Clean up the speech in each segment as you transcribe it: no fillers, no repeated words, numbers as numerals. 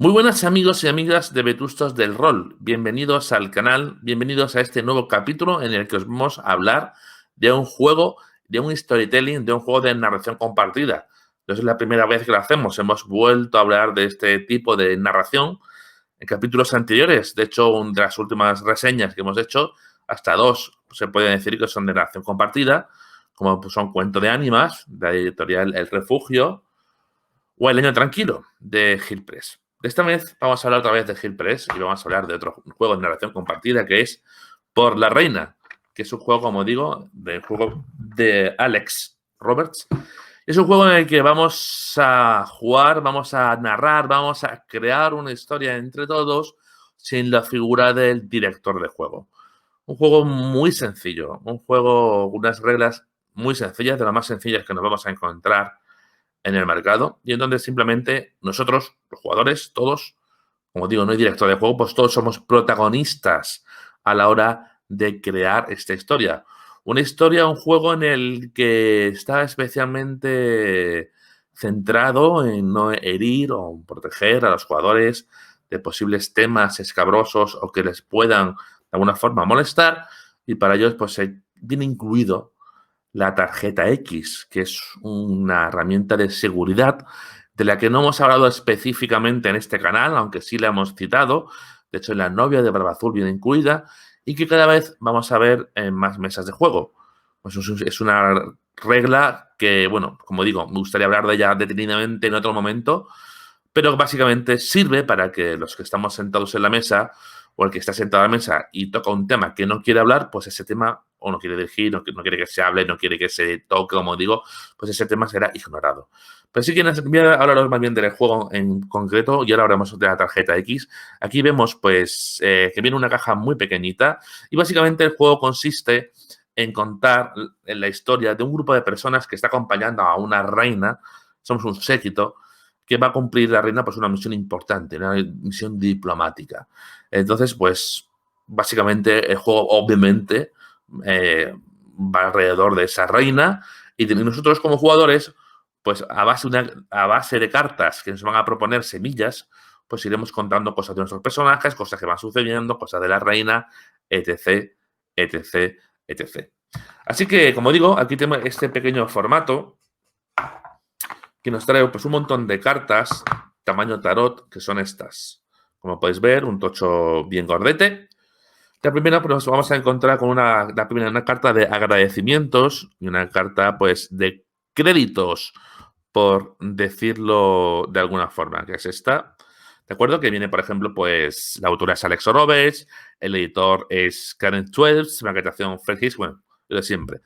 Muy buenas amigos y amigas de Vetustos del Rol. Bienvenidos al canal, bienvenidos a este nuevo capítulo en el que os vamos a hablar de un juego, de un storytelling, de un juego de narración compartida. No es la primera vez que lo hacemos, hemos vuelto a hablar de este tipo de narración en capítulos anteriores. De hecho, una de las últimas reseñas que hemos hecho, hasta dos se puede decir que son de narración compartida, como son Cuento de Ánimas, de la editorial El Refugio, o El Año Tranquilo, de Gil Press. De esta vez vamos a hablar otra vez de Gil Press y vamos a hablar de otro juego de narración compartida que es Por la Reina, que es un juego, como digo, del juego de Alex Roberts. Es un juego en el que vamos a jugar, vamos a narrar, vamos a crear una historia entre todos sin la figura del director de juego. Un juego muy sencillo, un juego, unas reglas muy sencillas, de las más sencillas que nos vamos a encontrar en el mercado y en donde simplemente nosotros, los jugadores, todos, como digo, no hay director de juego, pues todos somos protagonistas a la hora de crear esta historia. Una historia, un juego en el que está especialmente centrado en no herir o proteger a los jugadores de posibles temas escabrosos o que les puedan de alguna forma molestar, y para ello pues viene incluido la tarjeta X, que es una herramienta de seguridad de la que no hemos hablado específicamente en este canal, aunque sí la hemos citado. De hecho, en La novia de Barba Azul viene incluida y que cada vez vamos a ver en más mesas de juego. Pues es una regla que, bueno, como digo, me gustaría hablar de ella detenidamente en otro momento, pero básicamente sirve para que los que estamos sentados en la mesa o el que está sentado en la mesa y toca un tema que no quiere hablar, pues ese tema o no quiere dirigir, no quiere que se hable, no quiere que se toque, como digo, pues ese tema será ignorado. Pero sí que voy a hablaros más bien del juego en concreto y ahora hablamos de la tarjeta X. Aquí vemos pues que viene una caja muy pequeñita y básicamente el juego consiste en contar en la historia de un grupo de personas que está acompañando a una reina. Somos un séquito que va a cumplir la reina pues una misión importante, una misión diplomática. Entonces, pues, básicamente el juego obviamente va alrededor de esa reina y nosotros como jugadores, pues a base de cartas que nos van a proponer semillas, pues iremos contando cosas de nuestros personajes, cosas que van sucediendo, cosas de la reina, etc, etc, etc. Así que, como digo, aquí tenemos este pequeño formato que nos trae pues un montón de cartas tamaño tarot, que son estas. Como podéis ver, un tocho bien gordete. La primera, pues nos vamos a encontrar con una carta de agradecimientos y una carta, pues, de créditos, por decirlo de alguna forma, que es esta. ¿De acuerdo? Que viene, por ejemplo, pues, la autora es Alex Roberts, el editor es Karen Twelves, maquetación Fred Hicks, bueno, lo de siempre.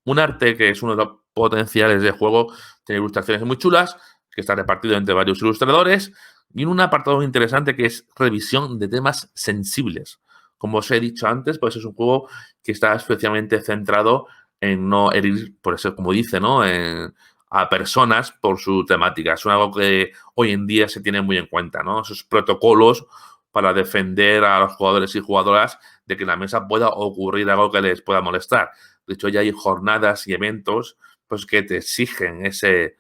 Un arte que es uno de los potenciales del juego, tiene ilustraciones muy chulas, que está repartido entre varios ilustradores, y un apartado muy interesante que es revisión de temas sensibles. Como os he dicho antes, pues es un juego que está especialmente centrado en no herir, por eso como dice, ¿no? A personas por su temática. Es algo que hoy en día se tiene muy en cuenta, ¿no? Esos protocolos para defender a los jugadores y jugadoras de que en la mesa pueda ocurrir algo que les pueda molestar. De hecho, ya hay jornadas y eventos pues, que te exigen ese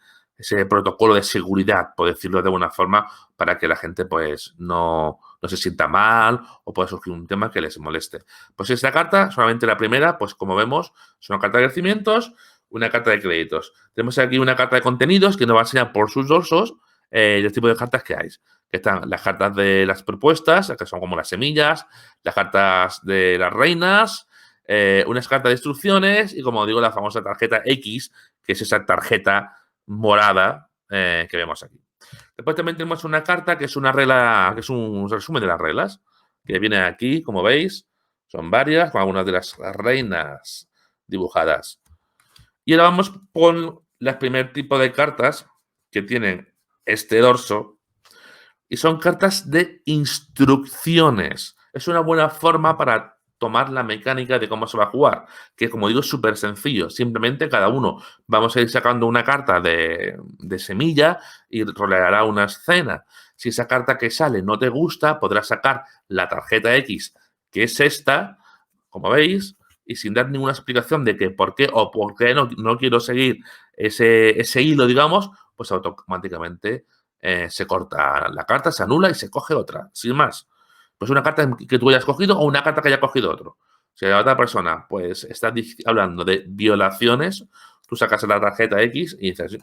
protocolo de seguridad, por decirlo de alguna forma, para que la gente pues no se sienta mal o pueda surgir un tema que les moleste. Pues esta carta, solamente la primera, pues como vemos, es una carta de agradecimientos, una carta de créditos. Tenemos aquí una carta de contenidos que nos va a enseñar por sus dorsos el tipo de cartas que hay. Que están las cartas de las propuestas, que son como las semillas, las cartas de las reinas, unas cartas de instrucciones y, como digo, la famosa tarjeta X, que es esa tarjeta morada que vemos aquí. Después también tenemos una carta que es una regla, que es un resumen de las reglas, que viene aquí, como veis, son varias, con algunas de las reinas dibujadas. Y ahora vamos con el primer tipo de cartas que tienen este dorso, y son cartas de instrucciones. Es una buena forma para tomar la mecánica de cómo se va a jugar, que como digo es súper sencillo. Simplemente cada uno vamos a ir sacando una carta de semilla y roleará una escena. Si esa carta que sale no te gusta, podrás sacar la tarjeta X, que es esta, como veis, y sin dar ninguna explicación de que por qué o por qué no quiero seguir ese hilo, digamos, pues automáticamente se corta la carta, se anula y se coge otra, sin más. Pues una carta que tú hayas cogido o una carta que haya cogido otro. Si la otra persona pues está hablando de violaciones, tú sacas la tarjeta X y dices,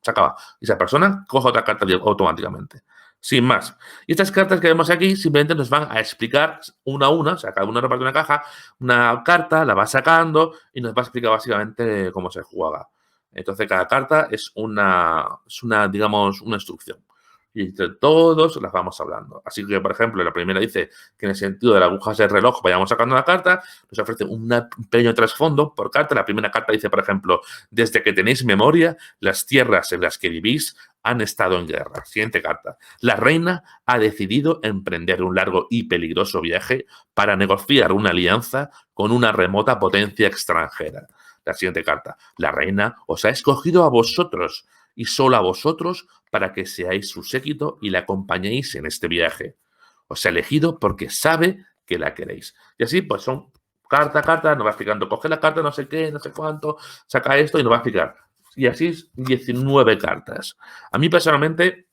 se acaba. Y esa persona coge otra carta automáticamente. Sin más. Y estas cartas que vemos aquí simplemente nos van a explicar una a una, o sea, cada uno reparte una caja, una carta, la va sacando y nos va a explicar básicamente cómo se juega. Entonces, cada carta es digamos, una instrucción. Y entre todos las vamos hablando. Así que, por ejemplo, la primera dice que en el sentido de las agujas del reloj vayamos sacando la carta, nos ofrece un pequeño trasfondo por carta. La primera carta dice, por ejemplo, desde que tenéis memoria, las tierras en las que vivís han estado en guerra. Siguiente carta. La reina ha decidido emprender un largo y peligroso viaje para negociar una alianza con una remota potencia extranjera. La siguiente carta. La reina os ha escogido a vosotros y solo a vosotros para que seáis su séquito y la acompañéis en este viaje. Os ha elegido porque sabe que la queréis. Y así, pues son carta a carta, nos va explicando, coge la carta, no sé qué, no sé cuánto, saca esto y nos va a explicar. Y así 19 cartas. A mí personalmente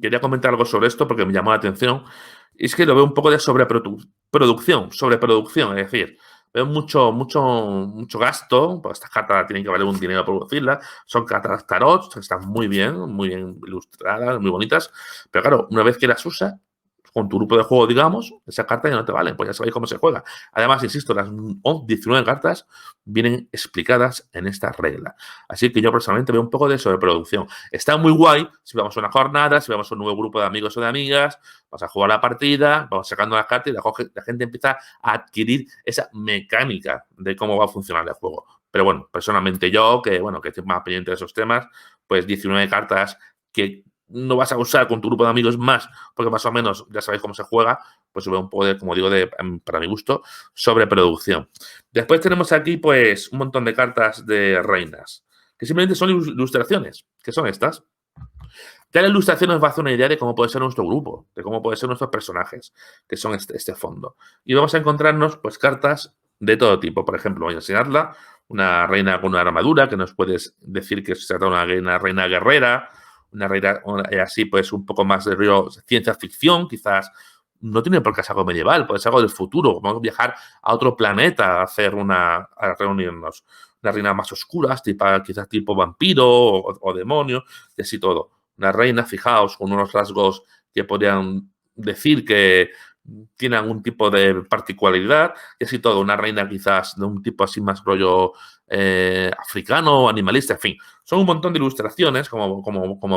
quería comentar algo sobre esto porque me llamó la atención. Es que lo veo un poco de sobreproducción, es decir, veo mucho gasto, pues estas cartas tienen que valer un dinero producirlas, son cartas tarot, están muy bien ilustradas, muy bonitas, pero claro, una vez que las usas, con tu grupo de juego, digamos, esa carta ya no te vale, pues ya sabéis cómo se juega. Además, insisto, las 19 cartas vienen explicadas en esta regla. Así que yo personalmente veo un poco de sobreproducción. Está muy guay si vamos a una jornada, si vamos a un nuevo grupo de amigos o de amigas, vamos a jugar la partida, vamos sacando las cartas y la gente empieza a adquirir esa mecánica de cómo va a funcionar el juego. Pero bueno, personalmente yo, que estoy más pendiente de esos temas, pues 19 cartas que no vas a usar con tu grupo de amigos más, porque más o menos ya sabéis cómo se juega, pues sube un poco de, como digo, para mi gusto, sobreproducción. Después tenemos aquí, pues, un montón de cartas de reinas, que simplemente son ilustraciones, que son estas. Ya la ilustración nos va a hacer una idea de cómo puede ser nuestro grupo, de cómo pueden ser nuestros personajes, que son este fondo. Y vamos a encontrarnos, pues, cartas de todo tipo. Por ejemplo, voy a enseñarla, una reina con una armadura, que nos puedes decir que se trata de una reina guerrera, una reina así, pues, un poco más de río ciencia ficción, quizás. No tiene por qué ser algo medieval, puede ser algo del futuro. Vamos a viajar a otro planeta a reunirnos. Una reina más oscura, quizás tipo vampiro o demonio, y así todo. Una reina, fijaos, con unos rasgos que podrían decir que tiene algún tipo de particularidad, y así todo. Una reina quizás de un tipo así más rollo africano, animalista, en fin. Son un montón de ilustraciones, como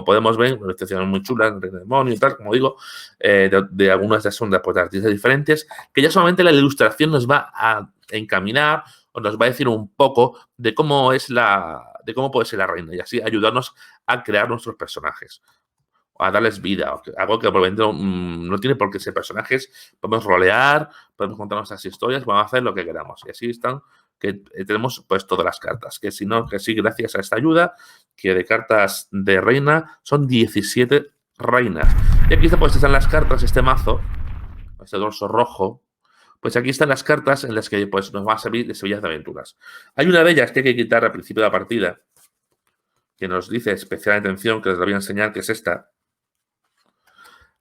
podemos ver, ilustraciones muy chulas, de demonio y tal, como digo, de algunas de son de artistas diferentes, que ya solamente la ilustración nos va a encaminar o nos va a decir un poco de cómo puede ser la reina y así ayudarnos a crear nuestros personajes, a darles vida, algo que probablemente no tiene por qué ser personajes. Podemos rolear, podemos contar nuestras historias, podemos hacer lo que queramos. Y así que tenemos pues todas las cartas, que si no, que sí, gracias a esta ayuda, que de cartas de reina son 17 reinas. Y aquí pues están las cartas, este mazo, este dorso rojo. Pues aquí están las cartas en las que pues, nos va a servir de semillas de aventuras. Hay una de ellas que hay que quitar al principio de la partida, que nos dice especial atención, que les voy a enseñar, que es esta.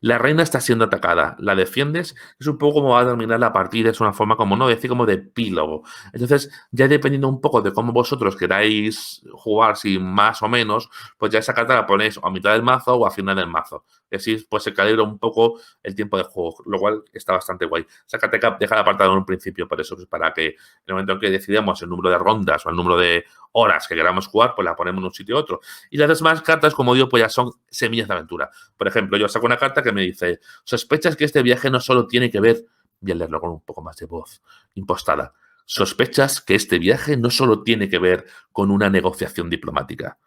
La reina está siendo atacada, la defiendes, es un poco como va a terminar la partida, es una forma como, no decir, como de epílogo. Entonces, ya dependiendo un poco de cómo vosotros queráis jugar, si más o menos, pues ya esa carta la ponéis a mitad del mazo o a final del mazo. Así, pues se calibra un poco el tiempo de juego, lo cual está bastante guay. Esa carta deja la apartado en un principio, por eso, pues para que en el momento en que decidamos el número de rondas o el número de horas que queramos jugar, pues la ponemos en un sitio u otro. Y las demás cartas, como digo, pues ya son semillas de aventura. Por ejemplo, yo saco una carta que me dice, sospechas que este viaje no solo tiene que ver, voy a leerlo con un poco más de voz impostada, sospechas que este viaje no solo tiene que ver con una negociación diplomática.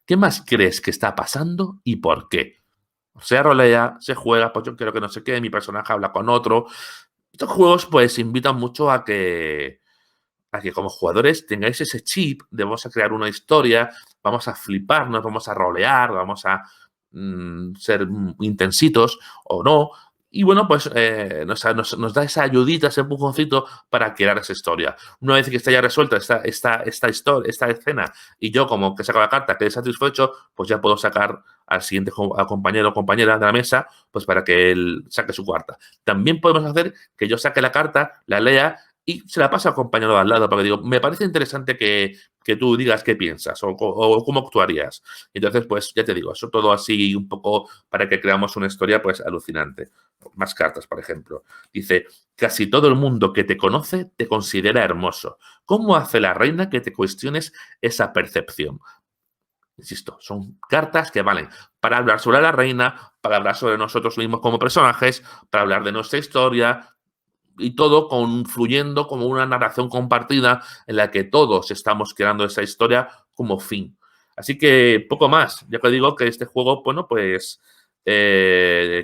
¿Qué más crees que está pasando y por qué? Se rolea, se juega, pues yo quiero que no sé qué, mi personaje habla con otro. Estos juegos pues invitan mucho a que como jugadores tengáis ese chip de vamos a crear una historia, vamos a fliparnos, vamos a rolear, vamos a ser intensitos o no. Y bueno, pues nos da esa ayudita, ese empujoncito para crear esa historia. Una vez que está ya resuelta esta historia, esta escena, y yo como que saco la carta, quedé satisfecho, pues ya puedo sacar al siguiente al compañero o compañera de la mesa, pues para que él saque su carta. También podemos hacer que yo saque la carta, la lea y se la pase al compañero de al lado, porque digo, me parece interesante que tú digas qué piensas o cómo actuarías. Entonces, pues ya te digo, eso todo así un poco para que creamos una historia pues alucinante. Más cartas, por ejemplo. Dice, casi todo el mundo que te conoce te considera hermoso. ¿Cómo hace la reina que te cuestiones esa percepción? Insisto, son cartas que valen para hablar sobre la reina, para hablar sobre nosotros mismos como personajes, para hablar de nuestra historia y todo fluyendo como una narración compartida en la que todos estamos creando esa historia como fin. Así que poco más. Ya que digo que este juego, bueno, pues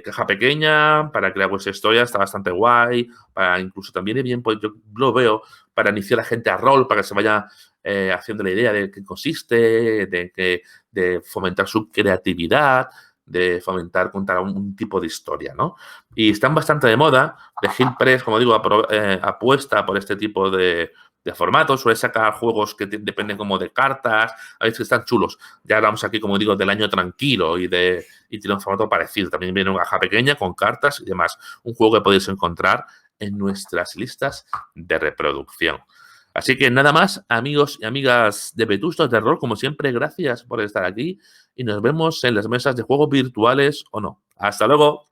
caja pequeña, para crear vuestra historia, está bastante guay, para incluso también bien, pues yo lo veo, para iniciar a la gente a rol, para que se vaya haciendo la idea de qué consiste, de fomentar su creatividad, de fomentar contar un tipo de historia, ¿no? Y están bastante de moda. The Hill Press, como digo, apuesta por este tipo de formatos. Suele sacar juegos que dependen como de cartas, a veces están chulos. Ya hablamos aquí, como digo, del año tranquilo y tiene un formato parecido. También viene una caja pequeña con cartas y demás. Un juego que podéis encontrar en nuestras listas de reproducción. Así que nada más, amigos y amigas de Vetustos de Rol, como siempre, gracias por estar aquí y nos vemos en las mesas de juegos virtuales o no. Hasta luego.